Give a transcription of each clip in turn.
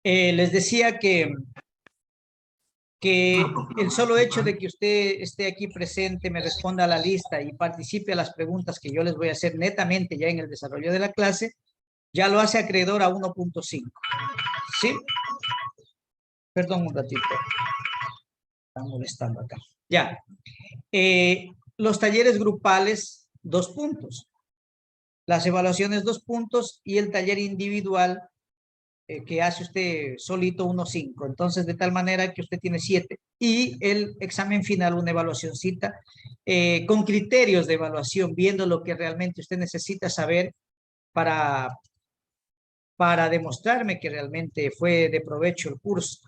Les decía que el solo hecho de que usted esté aquí presente, me responda a la lista y participe a las preguntas que yo les voy a hacer netamente ya en el desarrollo de la clase, ya lo hace acreedor a 1.5. ¿Sí? Perdón un ratito. Están molestando acá. Ya. Los talleres grupales, 2 puntos. Las evaluaciones, 2 puntos. Y el taller individual que hace usted solito, 1.5. Entonces, de tal manera que usted tiene 7. Y el examen final, una evaluacióncita con criterios de evaluación, viendo lo que realmente usted necesita saber para, para demostrarme que realmente fue de provecho el curso.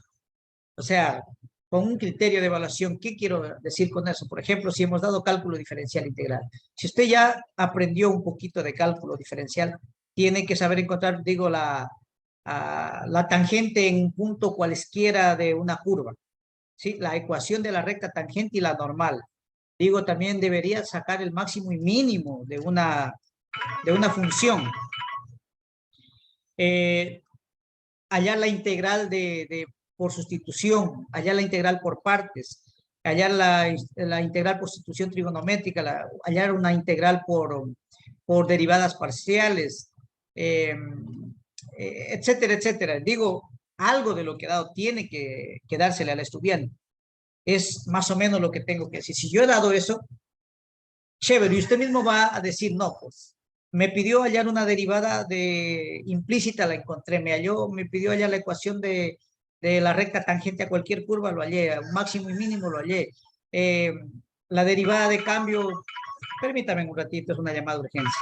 O sea, con un criterio de evaluación, ¿qué quiero decir con eso? Por ejemplo, si hemos dado cálculo diferencial integral. Si usted ya aprendió un poquito de cálculo diferencial, tiene que saber encontrar, digo, la tangente en un punto cualesquiera de una curva. ¿Sí? La ecuación de la recta tangente y la normal. Digo, también debería sacar el máximo y mínimo de una función. Allá la integral por sustitución, allá la integral por partes, allá la integral por sustitución trigonométrica, allá una integral por derivadas parciales, etcétera, etcétera. Digo, algo de lo que he dado tiene que dársele al estudiante. Es más o menos lo que tengo que decir. Si yo he dado eso, chévere, y usted mismo va a decir, no, pues me pidió hallar una derivada de implícita, la encontré, me pidió hallar la ecuación de la recta tangente a cualquier curva, lo hallé, a un máximo y mínimo lo hallé. Eh, la derivada de cambio, permítame un ratito, es una llamada de urgencia.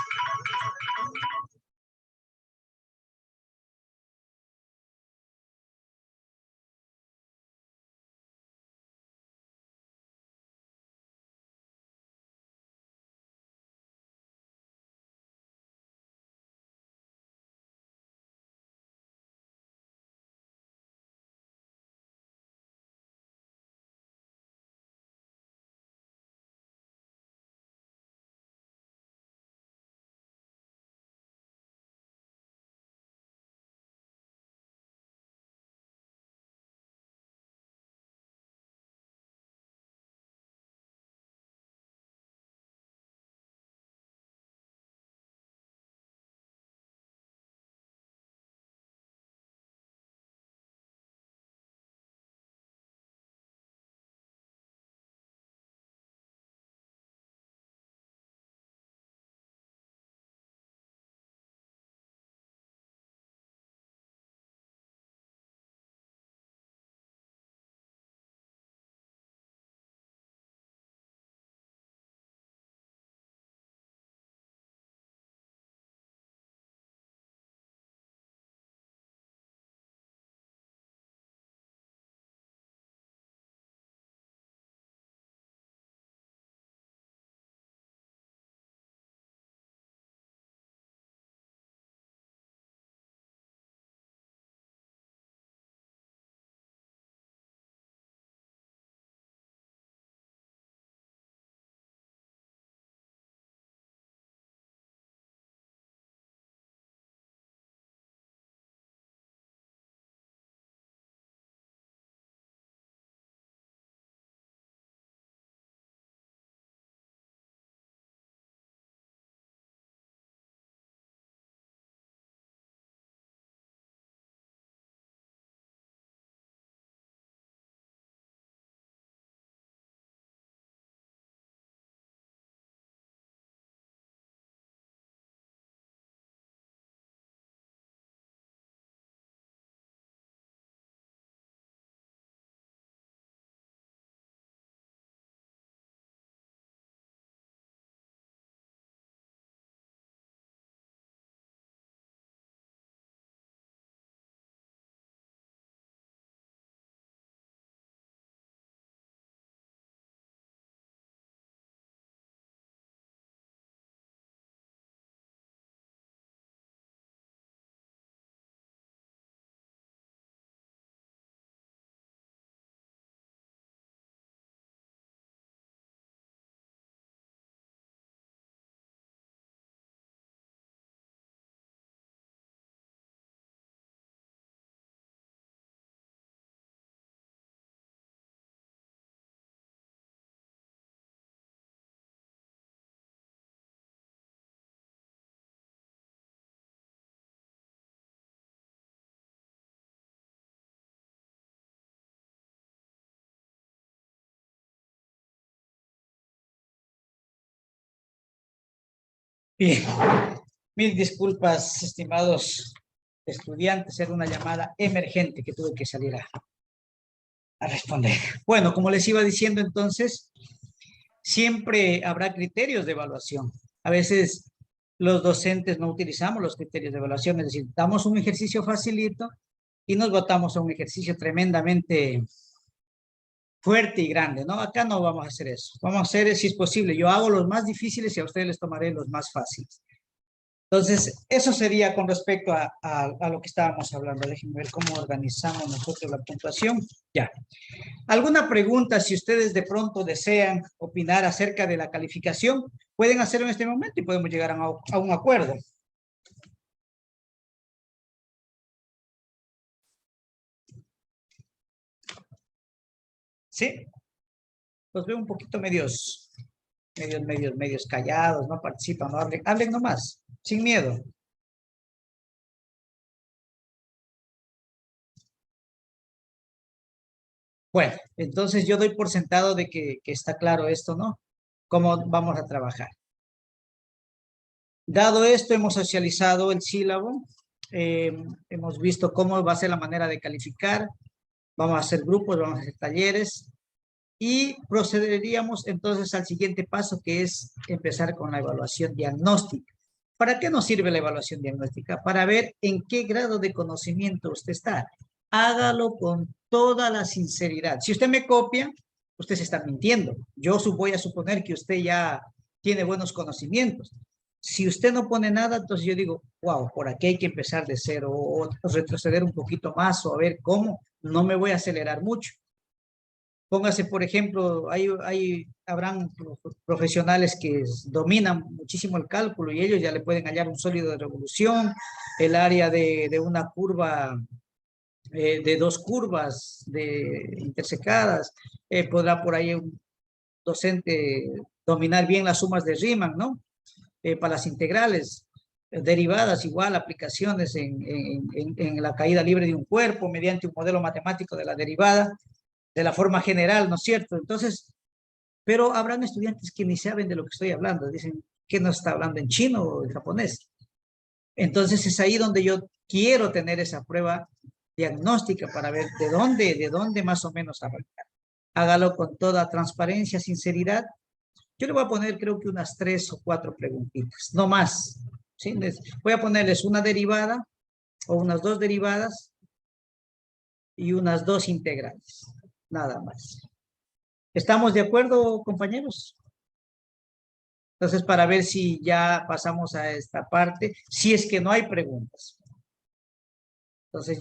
Bien, mil disculpas, estimados estudiantes, era una llamada emergente que tuve que salir a responder. Bueno, como les iba diciendo entonces, siempre habrá criterios de evaluación. A veces los docentes no utilizamos los criterios de evaluación, es decir, damos un ejercicio facilito y nos botamos a un ejercicio tremendamente fuerte y grande, ¿no? Acá no vamos a hacer eso. Vamos a hacer, si es posible, yo hago los más difíciles y a ustedes les tomaré los más fáciles. Entonces, eso sería con respecto a lo que estábamos hablando. Déjenme ver cómo organizamos nosotros la puntuación. Ya. ¿Alguna pregunta, si ustedes de pronto desean opinar acerca de la calificación? Pueden hacerlo en este momento y podemos llegar a un acuerdo. ¿Sí? Los veo un poquito medios callados, no participan, no hablen, hablen nomás, sin miedo. Bueno, entonces yo doy por sentado de que está claro esto, ¿no? Cómo vamos a trabajar. Dado esto, hemos socializado el sílabo, hemos visto cómo va a ser la manera de calificar, vamos a hacer grupos, vamos a hacer talleres y procederíamos entonces al siguiente paso, que es empezar con la evaluación diagnóstica. ¿Para qué nos sirve la evaluación diagnóstica? Para ver en qué grado de conocimiento usted está. Hágalo con toda la sinceridad. Si usted me copia, usted se está mintiendo. Yo voy a suponer que usted ya tiene buenos conocimientos. Si usted no pone nada, entonces yo digo, wow, por aquí hay que empezar de cero o retroceder un poquito más o a ver cómo. No me voy a acelerar mucho. Póngase, por ejemplo, habrán profesionales que dominan muchísimo el cálculo y ellos ya le pueden hallar un sólido de revolución, el área de una curva, de dos curvas intersecadas, podrá por ahí un docente dominar bien las sumas de Riemann, ¿no? Para las integrales, derivadas igual, aplicaciones en la caída libre de un cuerpo mediante un modelo matemático de la derivada, de la forma general, ¿no es cierto? Entonces, pero habrán estudiantes que ni saben de lo que estoy hablando, dicen que no está hablando en chino o en japonés. Entonces es ahí donde yo quiero tener esa prueba diagnóstica para ver de dónde más o menos arrancar. Hágalo con toda transparencia, sinceridad. Yo le voy a poner creo que unas 3 o 4 preguntitas, no más. ¿Sí? Voy a ponerles una derivada o unas 2 derivadas y unas 2 integrales, nada más. ¿Estamos de acuerdo, compañeros? Entonces, para ver si ya pasamos a esta parte, si es que no hay preguntas. Entonces,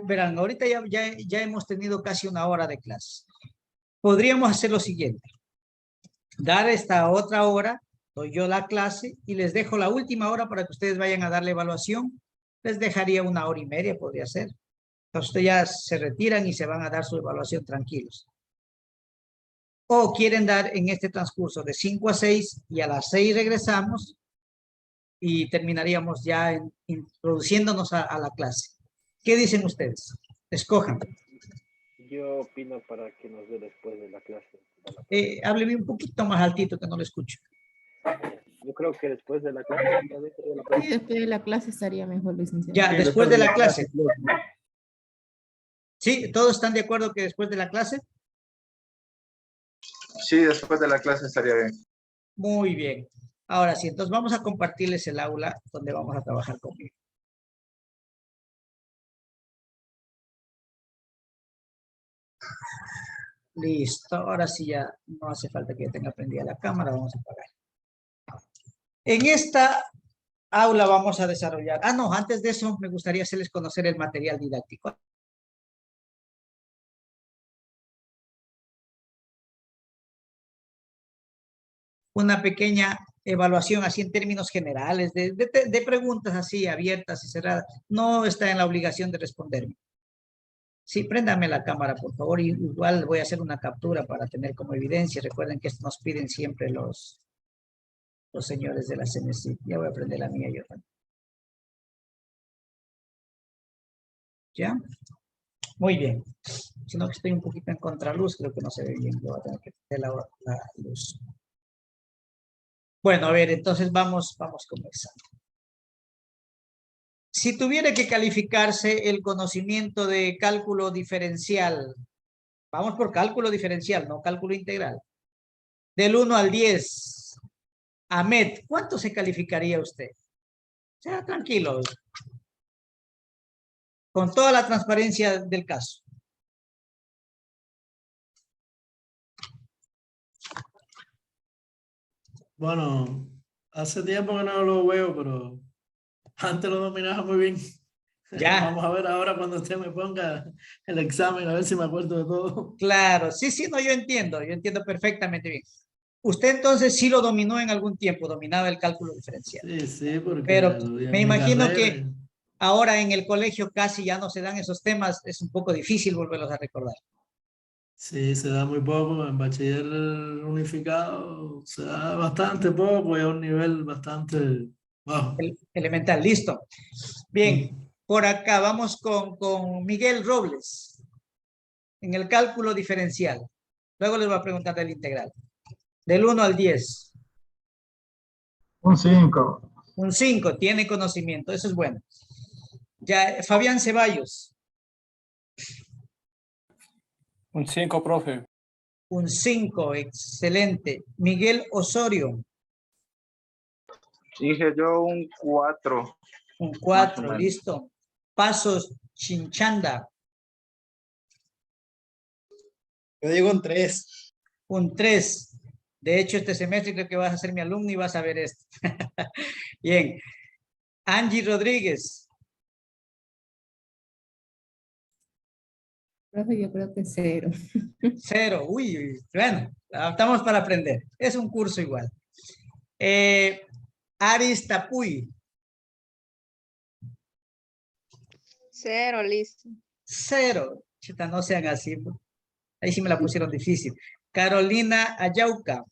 verán, ahorita ya hemos tenido casi una hora de clase. Podríamos hacer lo siguiente. Dar esta otra hora, doy yo la clase y les dejo la última hora para que ustedes vayan a dar la evaluación. Les dejaría 1 hora y media, podría ser. Entonces, ustedes ya se retiran y se van a dar su evaluación tranquilos. O quieren dar en este transcurso de 5 a 6 y a las 6 regresamos y terminaríamos ya introduciéndonos a la clase. ¿Qué dicen ustedes? Escojan. Yo opino para que nos dé después de la clase. Hábleme un poquito más altito que no lo escucho. Yo creo que después de la clase. Sí, después de la clase estaría mejor, licenciado. Ya, Sí, después de la clase. ¿Sí? ¿Todos están de acuerdo que después de la clase? Sí, después de la clase estaría bien. Muy bien. Ahora sí, entonces vamos a compartirles el aula donde vamos a trabajar conmigo. Listo, ahora sí ya no hace falta que tenga prendida la cámara, vamos a apagar. En esta aula vamos a desarrollar, no, antes de eso me gustaría hacerles conocer el material didáctico. Una pequeña evaluación así en términos generales, de preguntas así abiertas y cerradas. No está en la obligación de responderme. Sí, préndame la cámara, por favor. Igual voy a hacer una captura para tener como evidencia. Recuerden que esto nos piden siempre los señores de la CNC. Ya voy a prender la mía yo también. ¿Ya? Muy bien. Sino que estoy un poquito en contraluz, creo que no se ve bien. Voy a tener que prender la luz. Bueno, a ver, entonces vamos comenzando. Si tuviera que calificarse el conocimiento de cálculo diferencial, vamos por cálculo diferencial, no cálculo integral, del 1 al 10, Ahmed, ¿cuánto se calificaría usted? Sea tranquilo, con toda la transparencia del caso. Bueno, hace tiempo que no lo veo, pero antes lo dominaba muy bien. Ya. Vamos a ver ahora cuando usted me ponga el examen, a ver si me acuerdo de todo. Claro, sí, no, yo entiendo perfectamente bien. Usted entonces sí lo dominó en algún tiempo, dominaba el cálculo diferencial. Sí, porque Pero lo vi en me mi imagino carrera. que ahora en el colegio casi ya no se dan esos temas, es un poco difícil volverlos a recordar. Sí, se da muy poco, en bachiller unificado se da bastante poco y a un nivel bastante bajo. Elemental, listo. Bien, Mm. por acá vamos con Miguel Robles, en el cálculo diferencial. Luego les voy a preguntar del integral. Del 1 al 10. Un 5. Un 5, tiene conocimiento, eso es bueno. Ya, Fabián Ceballos. Un 5, profe. Un 5, excelente. Miguel Osorio. Dije yo un 4. Un 4, listo. Pasos Chinchanda. Yo digo un 3. Un 3. De hecho, este semestre creo que vas a ser mi alumno y vas a ver esto. Bien. Angie Rodríguez. Profe, yo creo que 0. 0. Uy, bueno, estamos para aprender. Es un curso igual. Aris Tapuy. 0, listo. 0. Chita, no sean así. Ahí sí me la pusieron difícil. Carolina Ayauca.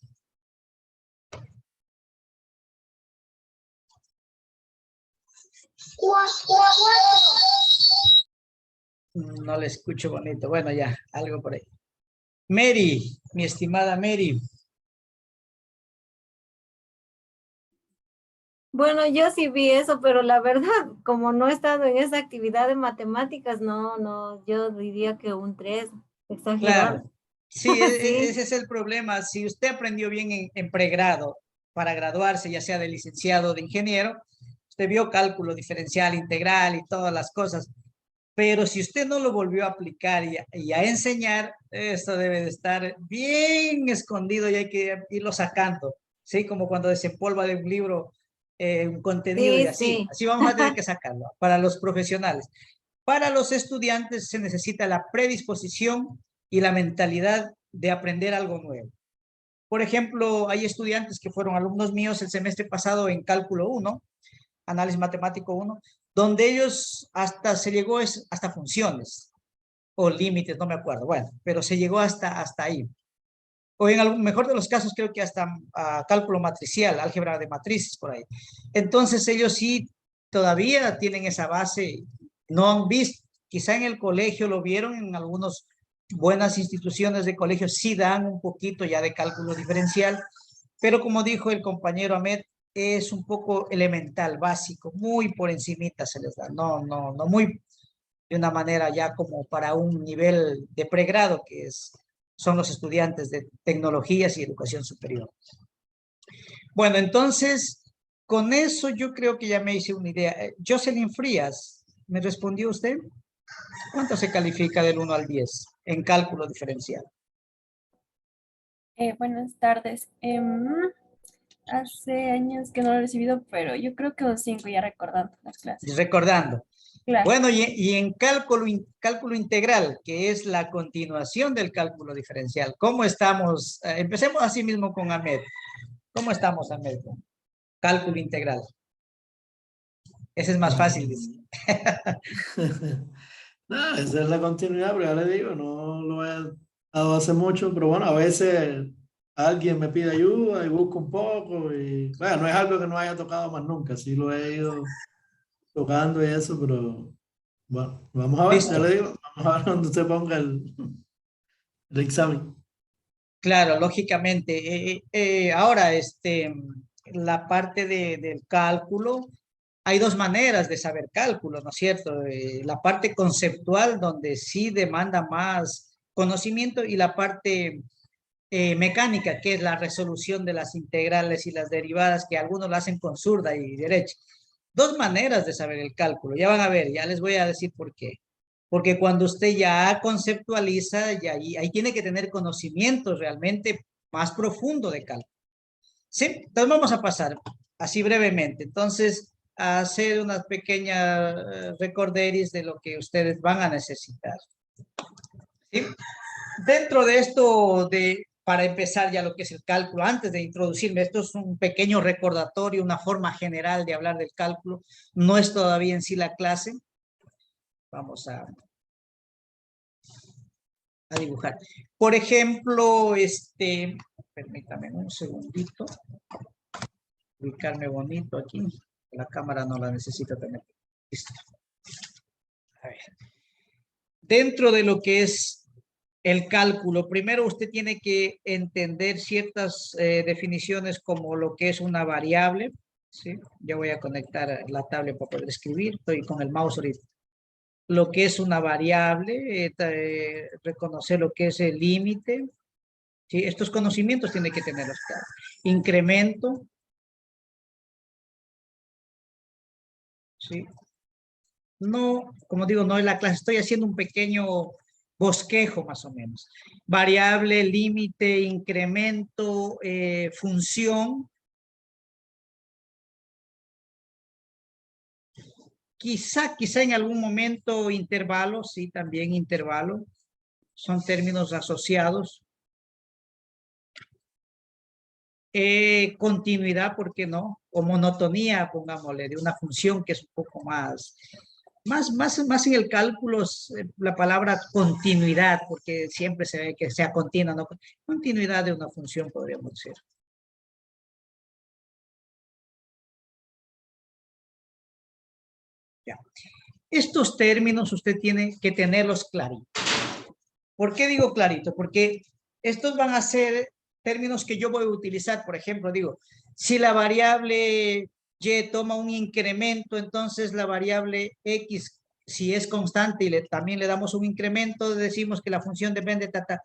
No le escucho bonito. Bueno, ya, algo por ahí. Mary, mi estimada Mary. Bueno, yo sí vi eso, pero la verdad, como no he estado en esa actividad de matemáticas, no, yo diría que un 3, exagerado. Claro. Sí, Sí. ese es el problema. Si usted aprendió bien en pregrado para graduarse, ya sea de licenciado o de ingeniero, usted vio cálculo diferencial, integral y todas las cosas. Pero si usted no lo volvió a aplicar y a enseñar, esto debe de estar bien escondido y hay que irlo sacando. ¿Sí? Como cuando desempolva de un libro un contenido y así. Así vamos a tener que sacarlo para los profesionales. Para los estudiantes se necesita la predisposición y la mentalidad de aprender algo nuevo. Por ejemplo, hay estudiantes que fueron alumnos míos el semestre pasado en Cálculo 1, Análisis Matemático 1, donde ellos hasta se llegó hasta funciones o límites, no me acuerdo, bueno, pero se llegó hasta ahí. O en el mejor de los casos creo que hasta cálculo matricial, álgebra de matrices por ahí. Entonces ellos sí todavía tienen esa base, no han visto, quizá en el colegio lo vieron, en algunas buenas instituciones de colegio sí dan un poquito ya de cálculo diferencial, pero como dijo el compañero Ahmed, es un poco elemental, básico, muy por encimita se les da, no muy de una manera ya como para un nivel de pregrado que son los estudiantes de tecnologías y educación superior. Bueno, entonces, con eso yo creo que ya me hice una idea. Jocelyn Frías, ¿me respondió usted? ¿Cuánto se califica del 1 al 10 en cálculo diferencial? Buenas tardes. Hace años que no lo he recibido, pero yo creo que un 5 ya recordando las clases. Recordando. Claro. Bueno, y en cálculo integral, que es la continuación del cálculo diferencial, ¿cómo estamos? Empecemos así mismo con Ahmed. ¿Cómo estamos, Ahmed? Cálculo integral. Ese es más fácil, dice. No, esa es la continuidad, pero ya le digo, no lo he dado hace mucho, pero bueno, a veces alguien me pide ayuda y busco un poco y bueno, no es algo que no haya tocado más nunca, sí lo he ido tocando y eso, pero bueno, vamos a ver, Listo. ya le digo, vamos a ver cuando usted ponga el examen. Claro, lógicamente. Ahora, la parte del cálculo. Hay dos maneras de saber cálculo, ¿no es cierto? La parte conceptual, donde sí demanda más conocimiento, y la parte mecánica, que es la resolución de las integrales y las derivadas, que algunos lo hacen con zurda y derecha. Dos maneras de saber el cálculo. Ya van a ver, ya les voy a decir por qué. Porque cuando usted ya conceptualiza, ya ahí tiene que tener conocimiento realmente más profundo de cálculo. ¿Sí? Entonces vamos a pasar así brevemente. Entonces, a hacer unas pequeñas recorderis de lo que ustedes van a necesitar. ¿Sí? Dentro de esto, para empezar ya lo que es el cálculo, antes de introducirme, esto es un pequeño recordatorio, una forma general de hablar del cálculo. No es todavía en sí la clase. Vamos a dibujar. Por ejemplo, permítame un segundito. Ubicarme bonito aquí. La cámara no la necesito tener. Listo. A ver. Dentro de lo que es el cálculo, primero usted tiene que entender ciertas definiciones como lo que es una variable. ¿Sí? Yo voy a conectar la tablet para poder escribir. Estoy con el mouse ahorita. Lo que es una variable, reconocer lo que es el límite. ¿Sí? Estos conocimientos tiene que tenerlos claros. Incremento. ¿Sí? No, como digo, no es la clase, estoy haciendo un pequeño bosquejo más o menos. Variable, límite, incremento, función. Quizá en algún momento intervalo, sí, también intervalo. Son términos asociados. Continuidad, ¿por qué no? O monotonía, pongámosle, de una función que es un poco más en el cálculo, la palabra continuidad, porque siempre se ve que sea continua, ¿no? Continuidad de una función, podríamos decir. Ya. Estos términos usted tiene que tenerlos claritos. ¿Por qué digo clarito? Porque estos van a ser términos que yo voy a utilizar. Por ejemplo, digo, si la variable y toma un incremento, entonces la variable x, si es constante y también le damos un incremento, decimos que la función depende de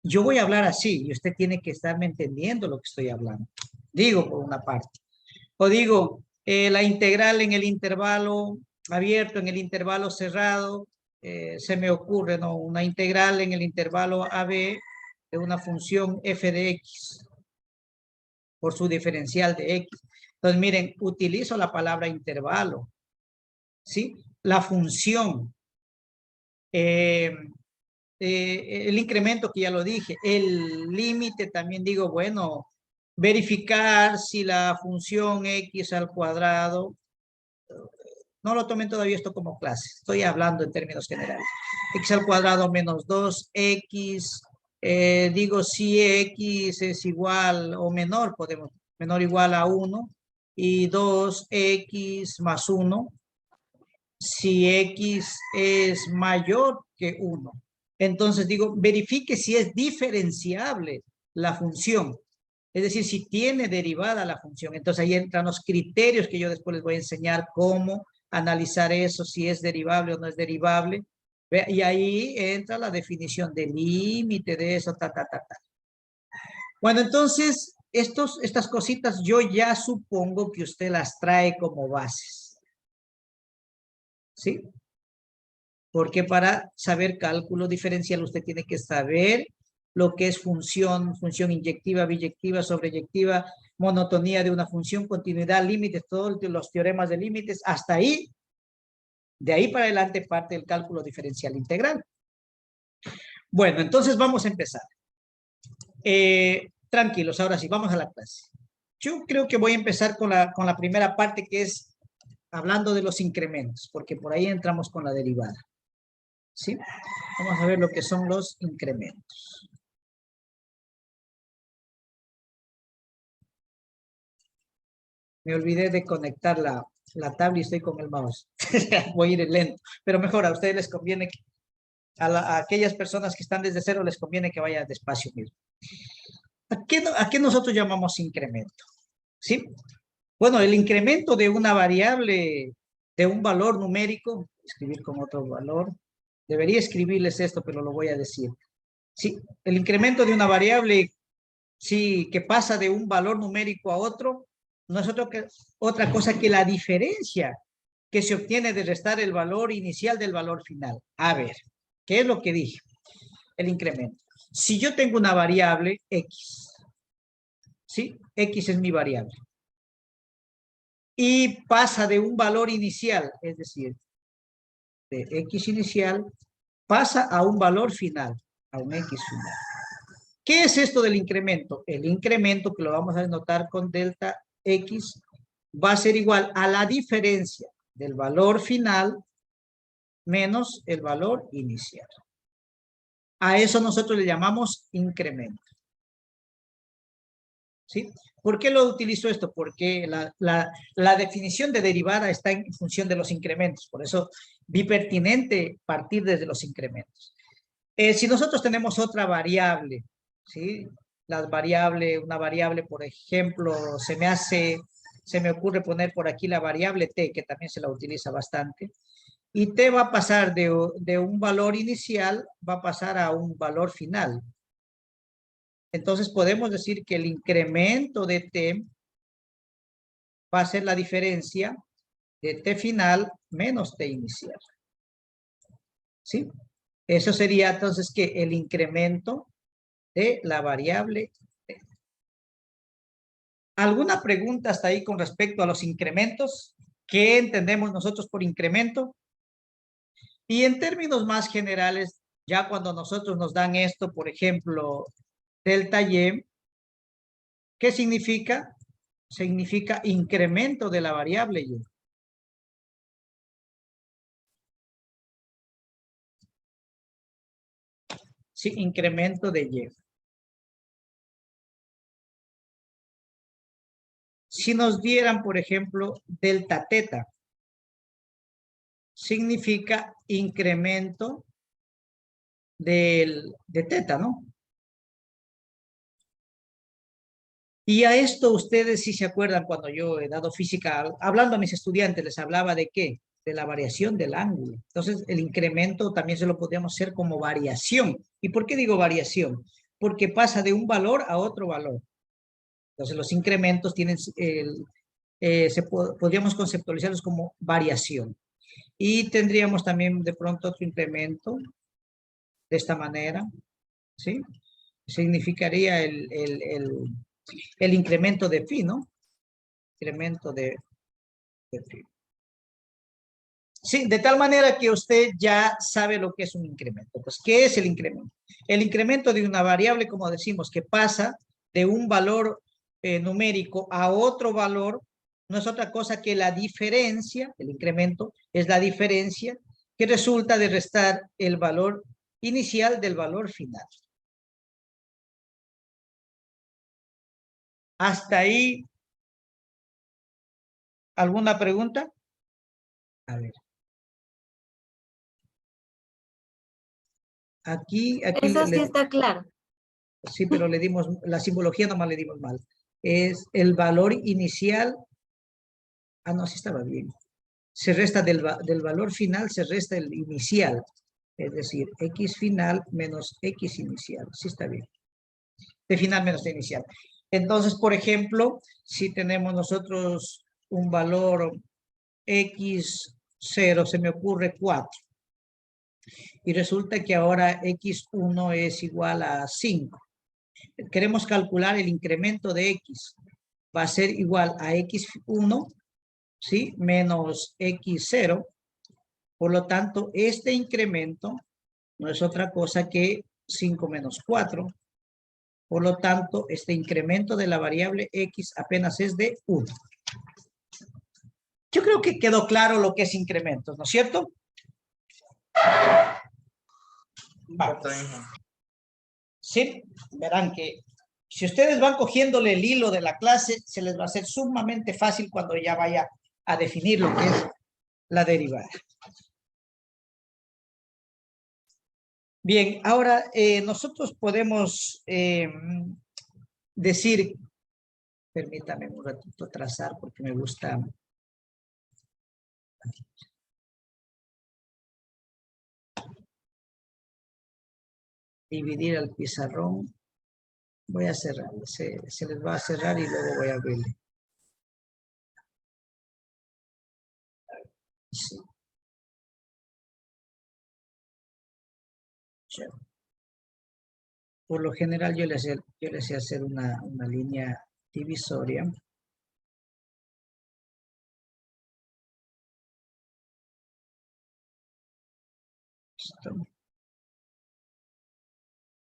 Yo voy a hablar así y usted tiene que estarme entendiendo lo que estoy hablando. Digo por una parte. O digo, la integral en el intervalo abierto, en el intervalo cerrado, se me ocurre, ¿no? Una integral en el intervalo AB de una función f de x por su diferencial de x. Entonces, miren, utilizo la palabra intervalo, ¿sí? La función, el incremento que ya lo dije, el límite también digo, bueno, verificar si la función x al cuadrado, no lo tomen todavía esto como clase, estoy hablando en términos generales, x al cuadrado menos 2x, digo si x es igual o menor, podemos, menor o igual a 1, y 2x más 1, si x es mayor que 1. Entonces digo, verifique si es diferenciable la función. Es decir, si tiene derivada la función. Entonces ahí entran los criterios que yo después les voy a enseñar cómo analizar eso, si es derivable o no es derivable. Y ahí entra la definición del límite de eso, Bueno, entonces, estas cositas yo ya supongo que usted las trae como bases. ¿Sí? Porque para saber cálculo diferencial usted tiene que saber lo que es función inyectiva, biyectiva, sobreyectiva, monotonía de una función, continuidad, límites, todos los teoremas de límites, hasta ahí. De ahí para adelante parte el cálculo diferencial integral. Bueno, entonces vamos a empezar. Tranquilos, ahora sí, vamos a la clase. Yo creo que voy a empezar con la primera parte, que es hablando de los incrementos, porque por ahí entramos con la derivada. ¿Sí? Vamos a ver lo que son los incrementos. Me olvidé de conectar la tablet y estoy con el mouse. Voy a ir lento, pero mejor a ustedes les conviene, a aquellas personas que están desde cero les conviene que vaya despacio mismo. ¿A qué nosotros llamamos incremento? ¿Sí? Bueno, el incremento de una variable, de un valor numérico, escribir con otro valor, debería escribirles esto, pero lo voy a decir. Sí, el incremento de una variable, sí, que pasa de un valor numérico a otro, no es otra cosa que la diferencia que se obtiene de restar el valor inicial del valor final. A ver, ¿qué es lo que dije? El incremento. Si yo tengo una variable X, ¿sí? X es mi variable. Y pasa de un valor inicial, es decir, de X inicial, pasa a un valor final, a un X final. ¿Qué es esto del incremento? El incremento, que lo vamos a denotar con delta X, va a ser igual a la diferencia del valor final menos el valor inicial. A eso nosotros le llamamos incremento. ¿Sí? ¿Por qué lo utilizo esto? Porque la definición de derivada está en función de los incrementos. Por eso vi pertinente partir desde los incrementos. Si nosotros tenemos otra variable, ¿sí? Una variable, por ejemplo, se me ocurre poner por aquí la variable t, que también se la utiliza bastante. Y t va a pasar de un valor inicial, va a pasar a un valor final. Entonces podemos decir que el incremento de t va a ser la diferencia de t final menos t inicial. ¿Sí? Eso sería entonces que el incremento de la variable t. ¿Alguna pregunta hasta ahí con respecto a los incrementos? ¿Qué entendemos nosotros por incremento? Y en términos más generales, ya cuando nosotros nos dan esto, por ejemplo, delta y, ¿qué significa? Significa incremento de la variable y. Sí, incremento de y. Si nos dieran, por ejemplo, delta teta, significa incremento de teta, ¿no? Y a esto ustedes sí se acuerdan cuando yo he dado física, hablando a mis estudiantes, les hablaba de qué, de la variación del ángulo. Entonces, el incremento también se lo podríamos hacer como variación. ¿Y por qué digo variación? Porque pasa de un valor a otro valor. Entonces, los incrementos tienen, podríamos conceptualizarlos como variación. Y tendríamos también de pronto otro incremento de esta manera, ¿sí? Significaría el incremento de phi, ¿no? Incremento de phi. Sí, de tal manera que usted ya sabe lo que es un incremento. Pues, ¿qué es el incremento? El incremento de una variable, como decimos, que pasa de un valor numérico a otro valor, no es otra cosa que la diferencia, el incremento es la diferencia que resulta de restar el valor inicial del valor final. Hasta ahí, ¿alguna pregunta? A ver. Aquí Eso sí está claro. Sí, pero le dimos, la simbología nomás le dimos mal. Es el valor inicial. Ah, no, sí estaba bien. Se resta del valor final, se resta el inicial. Es decir, X final menos X inicial. Sí está bien. De final menos de inicial. Entonces, por ejemplo, si tenemos nosotros un valor X0, se me ocurre 4. Y resulta que ahora X1 es igual a 5. Queremos calcular el incremento de X. Va a ser igual a X1, ¿sí? Menos X0. Por lo tanto, este incremento no es otra cosa que 5 menos 4. Por lo tanto, este incremento de la variable X apenas es de 1. Yo creo que quedó claro lo que es incrementos, ¿no es cierto? Vamos. Sí, verán que si ustedes van cogiéndole el hilo de la clase, se les va a hacer sumamente fácil cuando ya vaya a definir lo que es la derivada. Bien, ahora nosotros podemos decir Permítame un ratito trazar porque me gusta. Dividir el pizarrón. Voy a cerrar, se les va a cerrar y luego voy a abrirle. Sí. Por lo general yo les sé hacer una línea divisoria. Listo.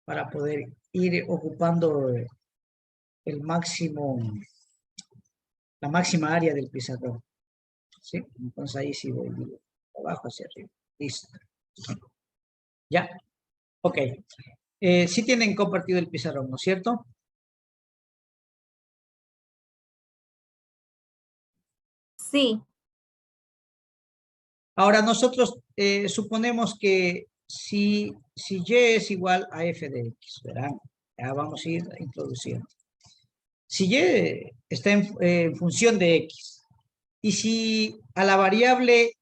Para poder ir ocupando el máximo, la máxima área del pizarrón. ¿Sí? Entonces ahí sí voy de abajo hacia arriba. Listo. Ya. Ok. Sí tienen compartido el pizarrón, ¿no es cierto? Sí. Ahora nosotros suponemos que si y es igual a f de x, verán, ya vamos a ir introduciendo. Si y está en función de x y si a la variable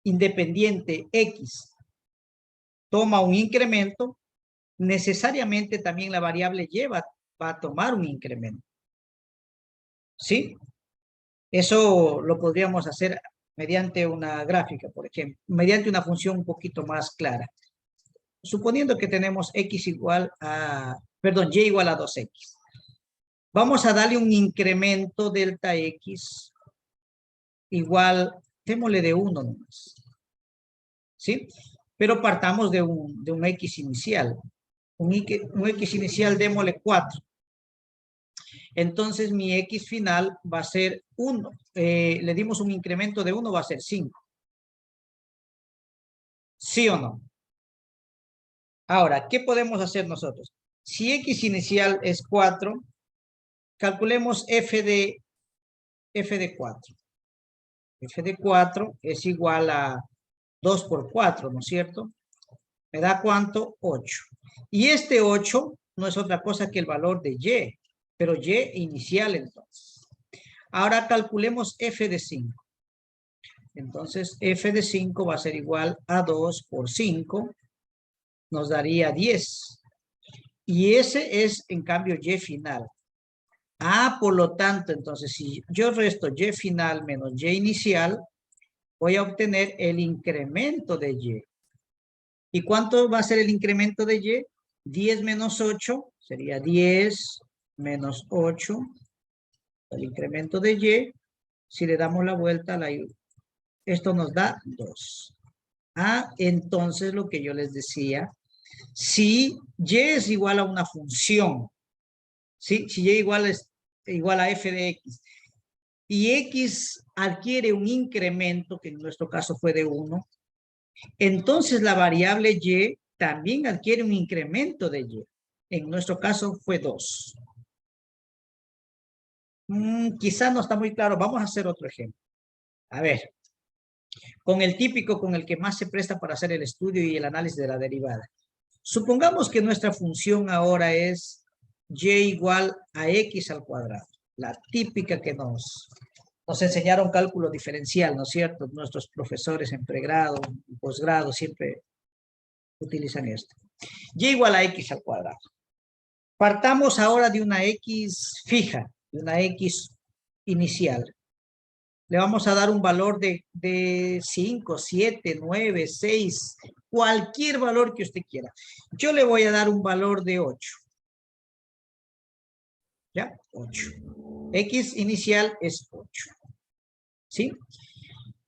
independiente x toma un incremento, necesariamente también la variable y va a tomar un incremento. ¿Sí? Eso lo podríamos hacer mediante una gráfica, por ejemplo, mediante una función un poquito más clara. Suponiendo que tenemos x igual a, perdón, y igual a 2x. Vamos a darle un incremento delta x igual, démosle de 1 nomás. ¿Sí? Pero partamos de un x inicial. Un x inicial, démosle 4. Entonces mi x final va a ser 1. Le dimos un incremento de 1, va a ser 5. ¿Sí o no? Ahora, ¿qué podemos hacer nosotros? Si x inicial es 4, calculemos f de 4. F de 4 es igual a 2 por 4, ¿no es cierto? ¿Me da cuánto? 8. Y este 8 no es otra cosa que el valor de y, pero y inicial entonces. Ahora calculemos f de 5. Entonces f de 5 va a ser igual a 2 por 5. Nos daría 10. Y ese es en cambio y final. Por lo tanto, entonces si yo resto y final menos y inicial, voy a obtener el incremento de y. ¿Y cuánto va a ser el incremento de y? 10 menos 8 sería 10 menos 8. El incremento de y, si le damos la vuelta, esto nos da 2. Entonces lo que yo les decía, si y es igual a una función, ¿sí? Si y igual a f de x, y x adquiere un incremento, que en nuestro caso fue de 1, entonces la variable y también adquiere un incremento de y. En nuestro caso fue 2. Quizás no está muy claro. Vamos a hacer otro ejemplo. A ver. Con el típico con el que más se presta para hacer el estudio y el análisis de la derivada. Supongamos que nuestra función ahora es y igual a x al cuadrado. La típica que nos enseñaron cálculo diferencial, ¿no es cierto? Nuestros profesores en pregrado, en posgrado, siempre utilizan esto. Y igual a x al cuadrado. Partamos ahora de una x fija, de una x inicial. Le vamos a dar un valor de 5, 7, 9, 6, cualquier valor que usted quiera. Yo le voy a dar un valor de 8. ¿Ya? 8. X inicial es 8. ¿Sí?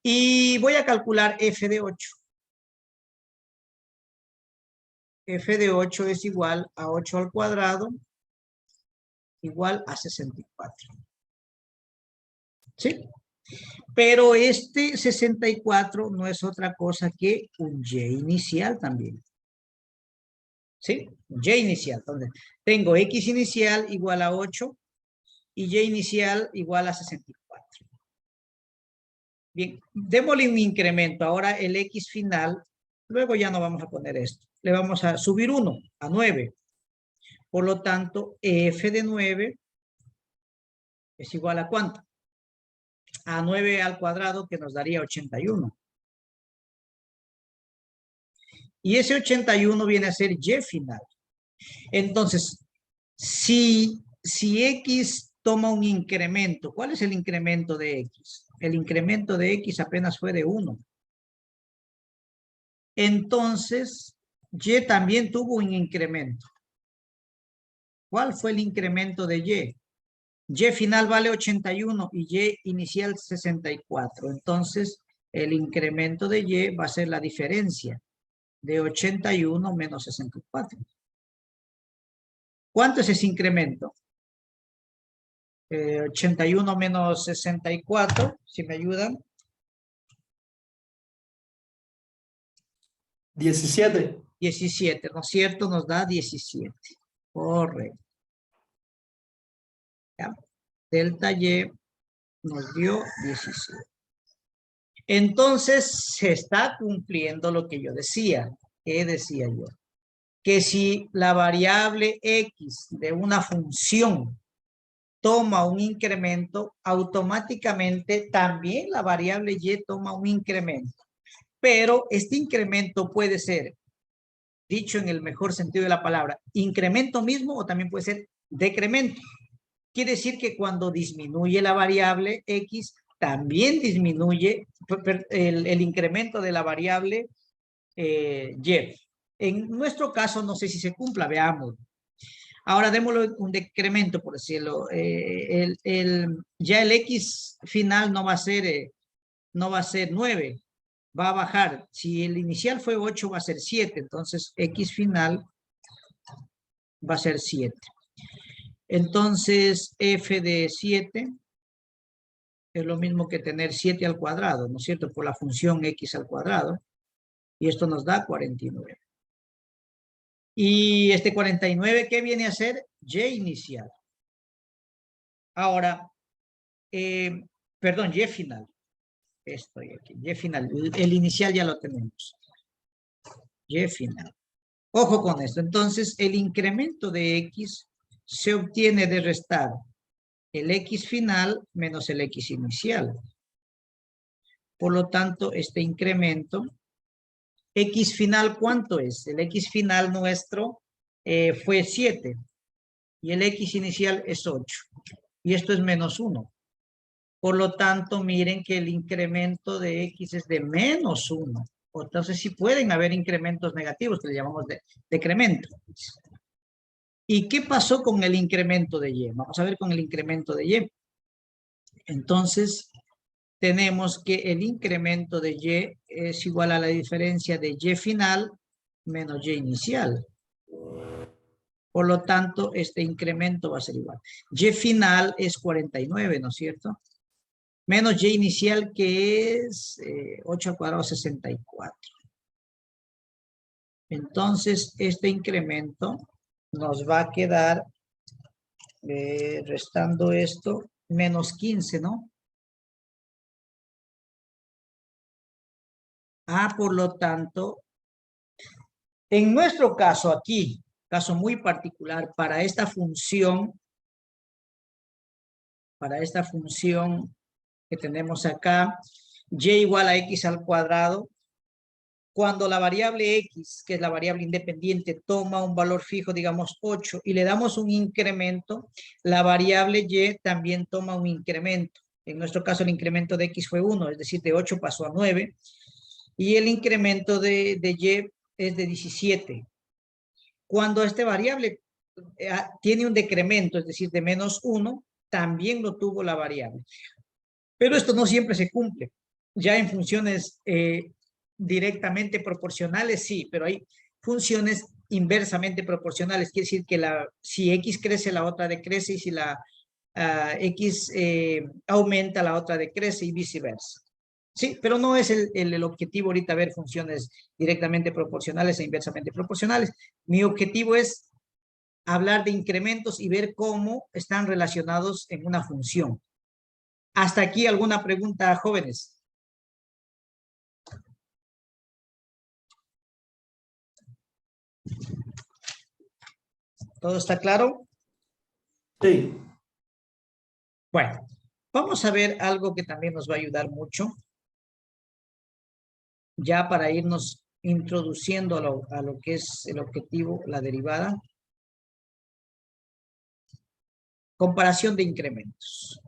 Y voy a calcular f de 8. F de 8 es igual a 8 al cuadrado, igual a 64. ¿Sí? Pero este 64 no es otra cosa que un y inicial también. ¿Sí? Un y inicial. Entonces, tengo x inicial igual a 8 y y inicial igual a 64. Bien, démosle un incremento. Ahora el x final, luego ya no vamos a poner esto. Le vamos a subir 1 a 9. Por lo tanto, f de 9 es igual a ¿cuánto? A 9 al cuadrado, que nos daría 81. Y ese 81 viene a ser y final. Entonces, si X toma un incremento, ¿cuál es el incremento de X? El incremento de X apenas fue de 1. Entonces, Y también tuvo un incremento. ¿Cuál fue el incremento de Y? Y final vale 81 y Y inicial 64. Entonces, el incremento de Y va a ser la diferencia de 81 menos 64. ¿Cuánto es ese incremento? 81 menos 64, si me ayudan. 17. 17, ¿no es cierto? Nos da 17. Correcto. Ya. Delta Y nos dio 17. Entonces, se está cumpliendo lo que yo decía. ¿Qué decía yo? Que si la variable X de una función toma un incremento, automáticamente también la variable Y toma un incremento. Pero este incremento puede ser, dicho en el mejor sentido de la palabra, incremento mismo o también puede ser decremento. Quiere decir que cuando disminuye la variable X, también disminuye el incremento de la variable Y. En nuestro caso, no sé si se cumpla, veamos. Ahora démosle un decremento, por decirlo. Ya el X final no va a ser 9, va a bajar. Si el inicial fue 8, va a ser 7. Entonces, X final va a ser 7. Entonces, f de 7 es lo mismo que tener 7 al cuadrado, ¿no es cierto? Por la función x al cuadrado. Y esto nos da 49. Y este 49, ¿qué viene a ser? Y inicial. Ahora, perdón, Y final. Estoy aquí, Y final. El inicial ya lo tenemos. Y final. Ojo con esto. Entonces, el incremento de X se obtiene de restar el X final menos el X inicial. Por lo tanto, este incremento, X final, ¿cuánto es? El X final nuestro fue 7. Y el X inicial es 8. Y esto es menos 1. Por lo tanto, miren que el incremento de X es de menos 1. Entonces, sí pueden haber incrementos negativos, que le llamamos decremento. ¿Y qué pasó con el incremento de Y? Vamos a ver con el incremento de Y. Entonces, tenemos que el incremento de Y es igual a la diferencia de Y final menos Y inicial. Por lo tanto, este incremento va a ser igual. Y final es 49, ¿no es cierto? Menos Y inicial, que es 8 al cuadrado, 64. Entonces, este incremento nos va a quedar, restando esto, menos 15, ¿no? Por lo tanto, en nuestro caso aquí, caso muy particular, para esta función que tenemos acá, Y igual a X al cuadrado, cuando la variable X, que es la variable independiente, toma un valor fijo, digamos 8, y le damos un incremento, la variable Y también toma un incremento. En nuestro caso, el incremento de X fue 1, es decir, de 8 pasó a 9, y el incremento de Y es de 17. Cuando esta variable tiene un decremento, es decir, de menos 1, también lo tuvo la variable. Pero esto no siempre se cumple. Ya en funciones directamente proporcionales, sí, pero hay funciones inversamente proporcionales. Quiere decir que si X crece, la otra decrece, y si la X aumenta, la otra decrece, y viceversa. Sí, pero no es el objetivo ahorita ver funciones directamente proporcionales e inversamente proporcionales. Mi objetivo es hablar de incrementos y ver cómo están relacionados en una función. ¿Hasta aquí alguna pregunta, jóvenes? ¿Todo está claro? Sí. Bueno, vamos a ver algo que también nos va a ayudar mucho. Ya para irnos introduciendo a lo que es el objetivo, la derivada. Comparación de incrementos.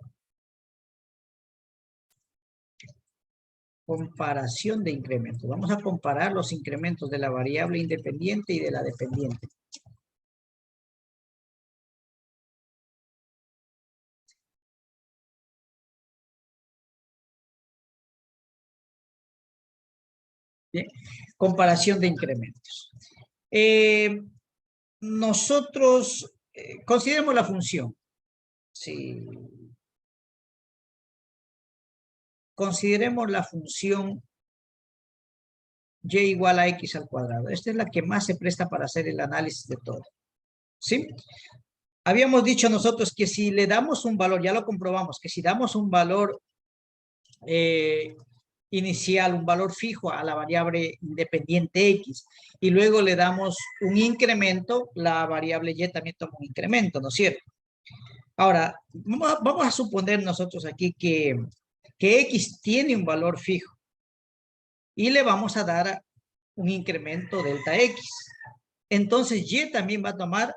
Comparación de incrementos. Vamos a comparar los incrementos de la variable independiente y de la dependiente. Bien. Comparación de incrementos. Nosotros consideremos la función. Sí. Consideremos la función y igual a x al cuadrado. Esta es la que más se presta para hacer el análisis de todo. ¿Sí? Habíamos dicho nosotros que si le damos un valor, ya lo comprobamos, que si damos un valor inicial, un valor fijo a la variable independiente x, y luego le damos un incremento, la variable y también toma un incremento, ¿no es cierto? Ahora, vamos a suponer nosotros aquí que x tiene un valor fijo y le vamos a dar un incremento delta x. Entonces y también va a tomar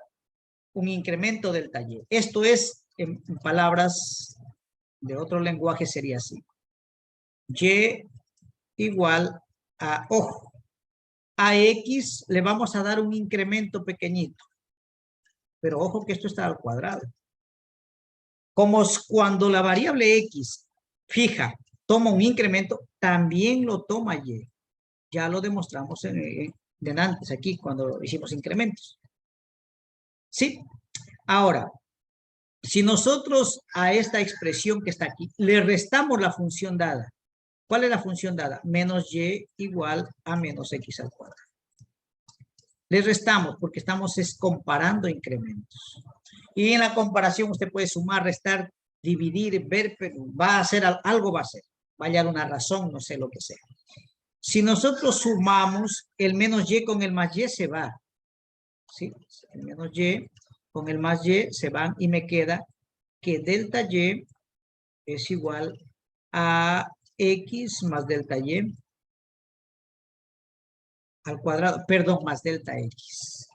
un incremento delta y. Esto es, en palabras de otro lenguaje sería así. Y igual a, ojo, a x le vamos a dar un incremento pequeñito. Pero ojo que esto está al cuadrado. Como cuando la variable x fija toma un incremento, también lo toma y. Ya lo demostramos de antes aquí cuando hicimos incrementos. ¿Sí? Ahora, si nosotros a esta expresión que está aquí le restamos la función dada, ¿cuál es la función dada? Menos y igual a menos x al cuadrado. Le restamos porque estamos comparando incrementos. Y en la comparación usted puede sumar, restar, dividir, ver, pero va a hacer algo, va a hacer. Va a hallar una razón, no sé lo que sea. Si nosotros sumamos, el menos y con el más y se va. ¿Sí? El menos y con el más y se van y me queda que delta y es igual a x más delta y al cuadrado, perdón, más delta x.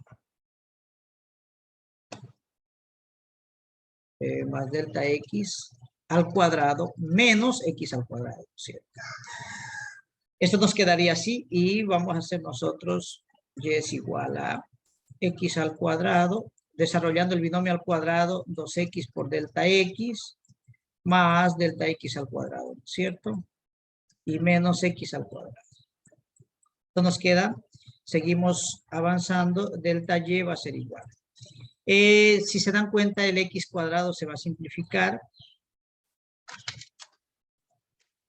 Más delta x al cuadrado menos x al cuadrado, ¿cierto? Esto nos quedaría así y vamos a hacer nosotros y es igual a x al cuadrado, desarrollando el binomio al cuadrado, 2x por delta x más delta x al cuadrado, ¿cierto? Y menos x al cuadrado. Esto nos queda, seguimos avanzando, delta y va a ser igual. Si se dan cuenta, el x cuadrado se va a simplificar.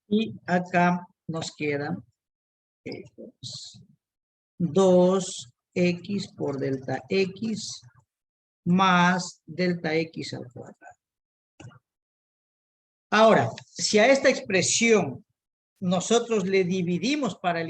Y acá nos queda 2x por delta x más delta x al cuadrado. Ahora, si a esta expresión nosotros le dividimos para el